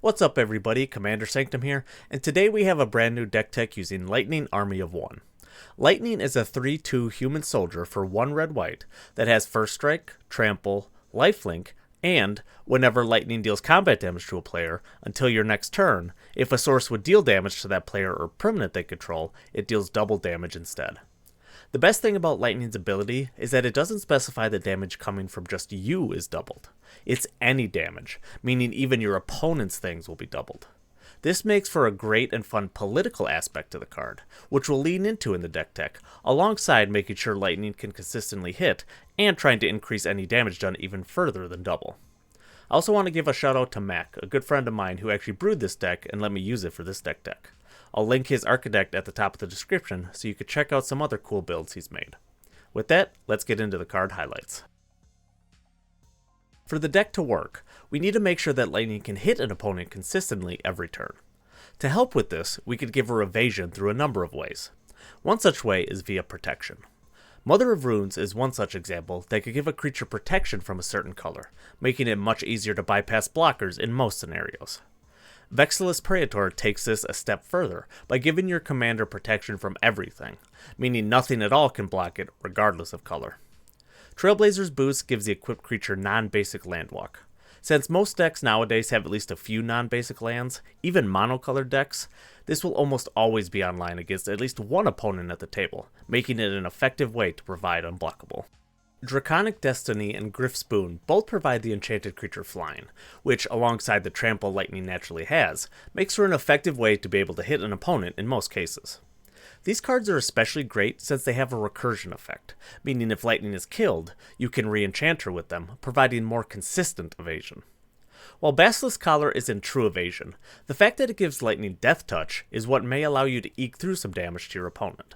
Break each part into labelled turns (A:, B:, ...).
A: What's up everybody, Commander Sanctum here, and today we have a brand new deck tech using Lightning Army of One. Lightning is a 3/2 human soldier for 1 red-white that has First Strike, Trample, Lifelink, and whenever Lightning deals combat damage to a player until your next turn, if a source would deal damage to that player or permanent they control, it deals double damage instead. The best thing about Lightning's ability is that it doesn't specify the damage coming from just you is doubled. It's any damage, meaning even your opponent's things will be doubled. This makes for a great and fun political aspect to the card, which we'll lean into in the deck tech, alongside making sure Lightning can consistently hit and trying to increase any damage done even further than double. I also want to give a shout out to Mac, a good friend of mine who actually brewed this deck and let me use it for this deck tech. I'll link his architect at the top of the description so you can check out some other cool builds he's made. With that, let's get into the card highlights. For the deck to work, we need to make sure that Lightning can hit an opponent consistently every turn. To help with this, we could give her evasion through a number of ways. One such way is via protection. Mother of Runes is one such example that could give a creature protection from a certain color, making it much easier to bypass blockers in most scenarios. Vexilus Praetor takes this a step further by giving your commander protection from everything, meaning nothing at all can block it regardless of color. Trailblazer's Boost gives the equipped creature non-basic landwalk. Since most decks nowadays have at least a few non-basic lands, even monocolored decks, this will almost always be online against at least one opponent at the table, making it an effective way to provide unblockable. Draconic Destiny and Griff's Boon both provide the enchanted creature flying, which, alongside the trample Lightning naturally has, makes for an effective way to be able to hit an opponent in most cases. These cards are especially great since they have a recursion effect, meaning if Lightning is killed, you can re-enchant her with them, providing more consistent evasion. While Basilisk Collar isn't true evasion, the fact that it gives Lightning Death Touch is what may allow you to eke through some damage to your opponent.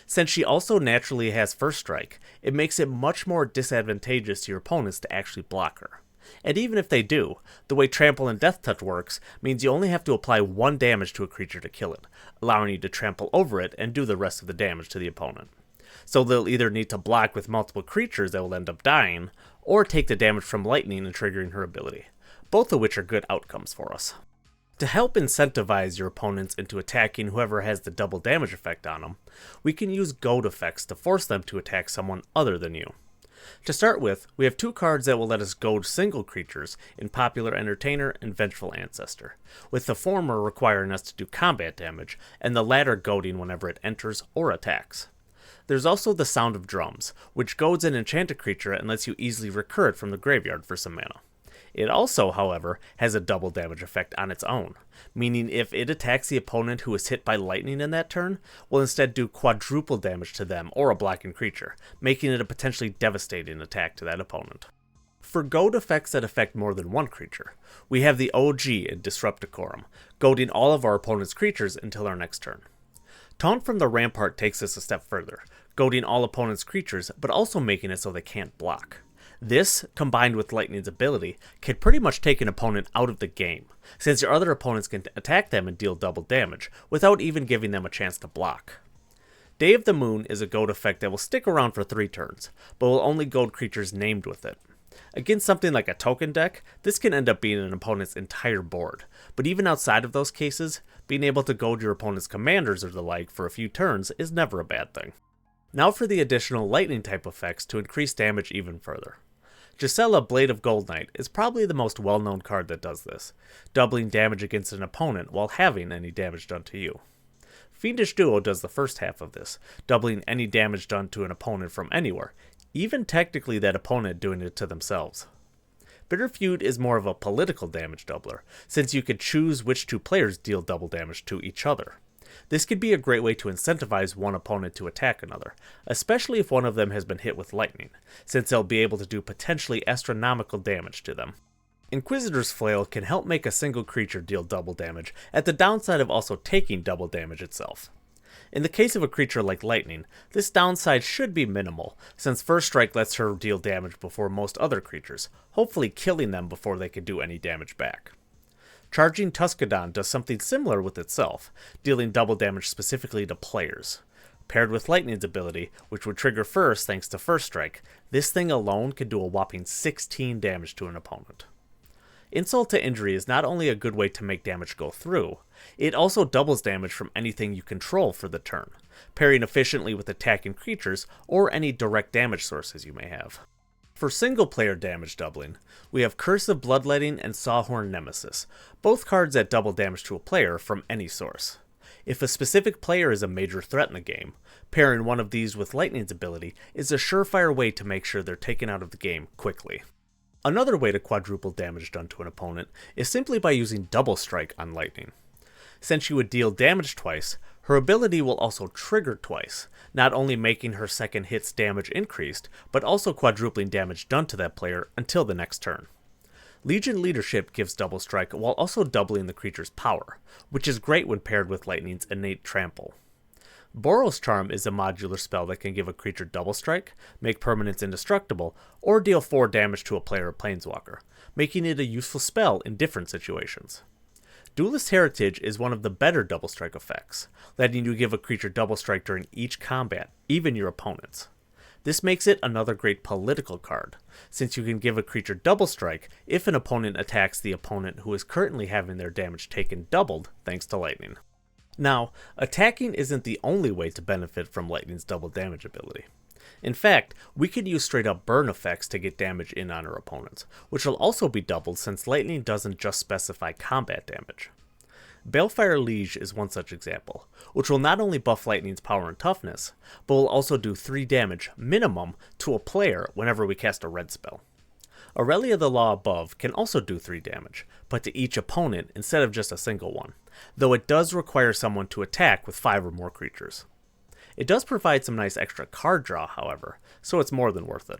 A: Since she also naturally has First Strike, it makes it much more disadvantageous to your opponents to actually block her. And even if they do, the way Trample and Death Touch works means you only have to apply 1 damage to a creature to kill it, allowing you to trample over it and do the rest of the damage to the opponent. So they'll either need to block with multiple creatures that will end up dying, or take the damage from Lightning and triggering her ability, both of which are good outcomes for us. To help incentivize your opponents into attacking whoever has the double damage effect on them, we can use goad effects to force them to attack someone other than you. To start with, we have 2 cards that will let us goad single creatures in Popular Entertainer and Vengeful Ancestor, with the former requiring us to do combat damage, and the latter goading whenever it enters or attacks. There's also the Sound of Drums, which goads an enchanted creature and lets you easily recur it from the graveyard for some mana. It also, however, has a double damage effect on its own, meaning if it attacks the opponent who is hit by lightning in that turn, will instead do quadruple damage to them or a blocking creature, making it a potentially devastating attack to that opponent. For goad effects that affect more than one creature, we have the OG in Disrupt Decorum, goading all of our opponent's creatures until our next turn. Taunt from the Rampart takes this a step further, goading all opponent's creatures, but also making it so they can't block. This, combined with Lightning's ability, can pretty much take an opponent out of the game, since your other opponents can attack them and deal double damage, without even giving them a chance to block. Day of the Moon is a goad effect that will stick around for 3 turns, but will only goad creatures named with it. Against something like a token deck, this can end up being an opponent's entire board, but even outside of those cases, being able to goad your opponent's commanders or the like for a few turns is never a bad thing. Now for the additional lightning type effects to increase damage even further. Gisela, Blade of Gold Knight, is probably the most well-known card that does this, doubling damage against an opponent while having any damage done to you. Fiendish Duo does the first half of this, doubling any damage done to an opponent from anywhere, even technically that opponent doing it to themselves. Bitter Feud is more of a political damage doubler, since you could choose which 2 players deal double damage to each other. This could be a great way to incentivize one opponent to attack another, especially if one of them has been hit with lightning, since they'll be able to do potentially astronomical damage to them. Inquisitor's Flail can help make a single creature deal double damage, at the downside of also taking double damage itself. In the case of a creature like Lightning, this downside should be minimal, since First Strike lets her deal damage before most other creatures, hopefully killing them before they can do any damage back. Charging Tuscadon does something similar with itself, dealing double damage specifically to players. Paired with Lightning's ability, which would trigger first thanks to First Strike, this thing alone can do a whopping 16 damage to an opponent. Insult to injury is not only a good way to make damage go through, it also doubles damage from anything you control for the turn, pairing efficiently with attacking creatures or any direct damage sources you may have. For single-player damage doubling, we have Curse of Bloodletting and Sawhorn Nemesis, both cards that double damage to a player from any source. If a specific player is a major threat in the game, pairing one of these with Lightning's ability is a surefire way to make sure they're taken out of the game quickly. Another way to quadruple damage done to an opponent is simply by using Double Strike on Lightning. Since she would deal damage twice, her ability will also trigger twice, not only making her second hit's damage increased, but also quadrupling damage done to that player until the next turn. Legion Leadership gives Double Strike while also doubling the creature's power, which is great when paired with Lightning's innate trample. Boros Charm is a modular spell that can give a creature Double Strike, make permanents indestructible, or deal 4 damage to a player or planeswalker, making it a useful spell in different situations. Duelist Heritage is one of the better Double Strike effects, letting you give a creature Double Strike during each combat, even your opponent's. This makes it another great political card, since you can give a creature Double Strike if an opponent attacks the opponent who is currently having their damage taken doubled thanks to Lightning. Now, attacking isn't the only way to benefit from Lightning's double damage ability. In fact, we can use straight up burn effects to get damage in on our opponents, which will also be doubled since Lightning doesn't just specify combat damage. Balefire Liege is one such example, which will not only buff Lightning's power and toughness, but will also do 3 damage, minimum, to a player whenever we cast a red spell. Aurelia the Law Above can also do 3 damage, but to each opponent instead of just a single one, though it does require someone to attack with 5 or more creatures. It does provide some nice extra card draw, however, so it's more than worth it.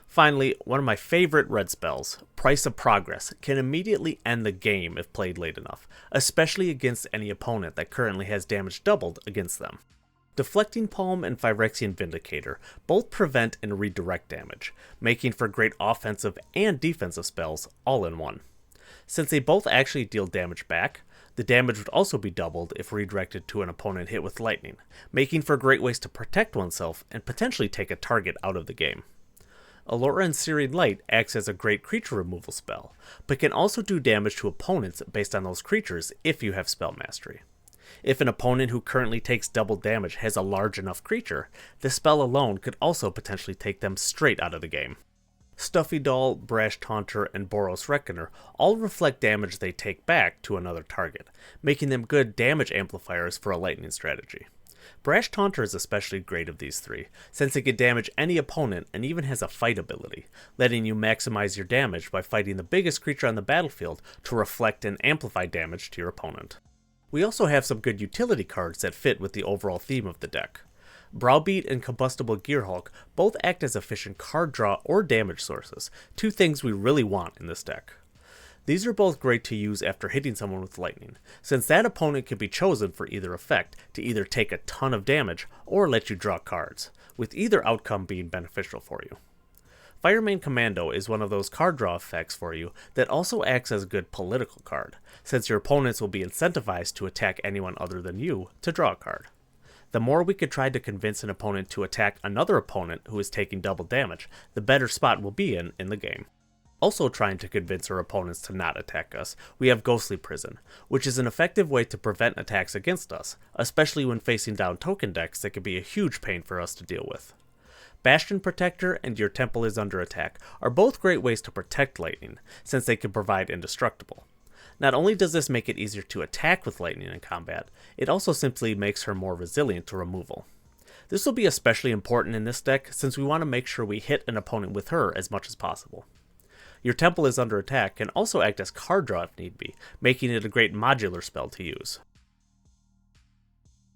A: Finally, one of my favorite red spells, Price of Progress, can immediately end the game if played late enough, especially against any opponent that currently has damage doubled against them. Deflecting Palm and Phyrexian Vindicator both prevent and redirect damage, making for great offensive and defensive spells all in one. Since they both actually deal damage back, the damage would also be doubled if redirected to an opponent hit with Lightning, making for great ways to protect oneself and potentially take a target out of the game. Allura and Searing Light acts as a great creature removal spell, but can also do damage to opponents based on those creatures if you have spell mastery. If an opponent who currently takes double damage has a large enough creature, the spell alone could also potentially take them straight out of the game. Stuffy Doll, Brash Taunter, and Boros Reckoner all reflect damage they take back to another target, making them good damage amplifiers for a Lightning strategy. Brash Taunter is especially great of these 3, since it can damage any opponent and even has a fight ability, letting you maximize your damage by fighting the biggest creature on the battlefield to reflect and amplify damage to your opponent. We also have some good utility cards that fit with the overall theme of the deck. Browbeat and Combustible Gearhulk both act as efficient card draw or damage sources, 2 things we really want in this deck. These are both great to use after hitting someone with Lightning, since that opponent can be chosen for either effect to either take a ton of damage or let you draw cards, with either outcome being beneficial for you. Firemane Commando is one of those card draw effects for you that also acts as a good political card, since your opponents will be incentivized to attack anyone other than you to draw a card. The more we could try to convince an opponent to attack another opponent who is taking double damage, the better spot we'll be in the game. Also trying to convince our opponents to not attack us, we have Ghostly Prison, which is an effective way to prevent attacks against us, especially when facing down token decks that can be a huge pain for us to deal with. Bastion Protector and Your Temple is Under Attack are both great ways to protect Lightning, since they can provide indestructible. Not only does this make it easier to attack with Lightning in combat, it also simply makes her more resilient to removal. This will be especially important in this deck since we want to make sure we hit an opponent with her as much as possible. Your Temple is Under Attack can also act as card draw if need be, making it a great modular spell to use.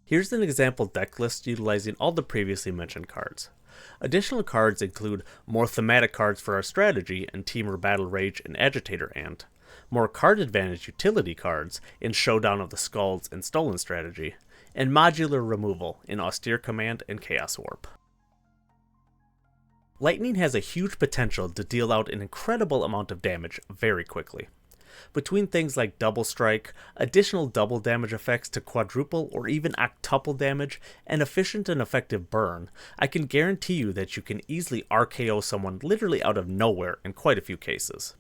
A: Here's an example deck list utilizing all the previously mentioned cards. Additional cards include more thematic cards for our strategy in Temur Battle Rage and Agitator Ant, more card advantage utility cards in Showdown of the Skalds and Stolen Strategy, and modular removal in Austere Command and Chaos Warp. Lightning has a huge potential to deal out an incredible amount of damage very quickly. Between things like Double Strike, additional double damage effects to quadruple or even octuple damage, and efficient and effective burn, I can guarantee you that you can easily RKO someone literally out of nowhere in quite a few cases.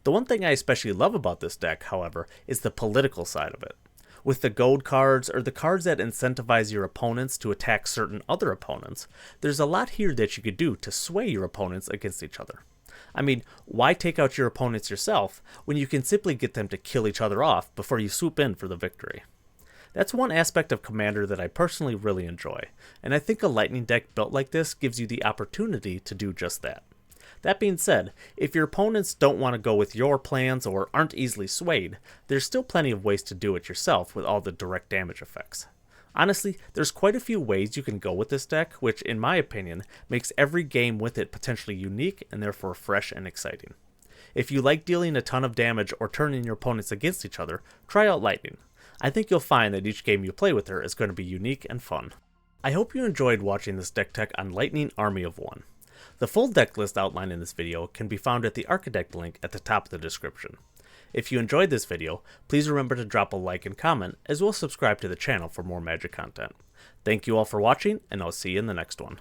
A: The one thing I especially love about this deck, however, is the political side of it. With the goad cards, or the cards that incentivize your opponents to attack certain other opponents, there's a lot here that you could do to sway your opponents against each other. I mean, why take out your opponents yourself when you can simply get them to kill each other off before you swoop in for the victory? That's one aspect of Commander that I personally really enjoy, and I think a Lightning deck built like this gives you the opportunity to do just that. That being said, if your opponents don't want to go with your plans or aren't easily swayed, there's still plenty of ways to do it yourself with all the direct damage effects. Honestly, there's quite a few ways you can go with this deck, which in my opinion makes every game with it potentially unique and therefore fresh and exciting. If you like dealing a ton of damage or turning your opponents against each other, try out Lightning. I think you'll find that each game you play with her is going to be unique and fun. I hope you enjoyed watching this deck tech on Lightning Army of One. The full deck list outlined in this video can be found at the Architect link at the top of the description. If you enjoyed this video, please remember to drop a like and comment, as well as subscribe to the channel for more Magic content. Thank you all for watching, and I'll see you in the next one.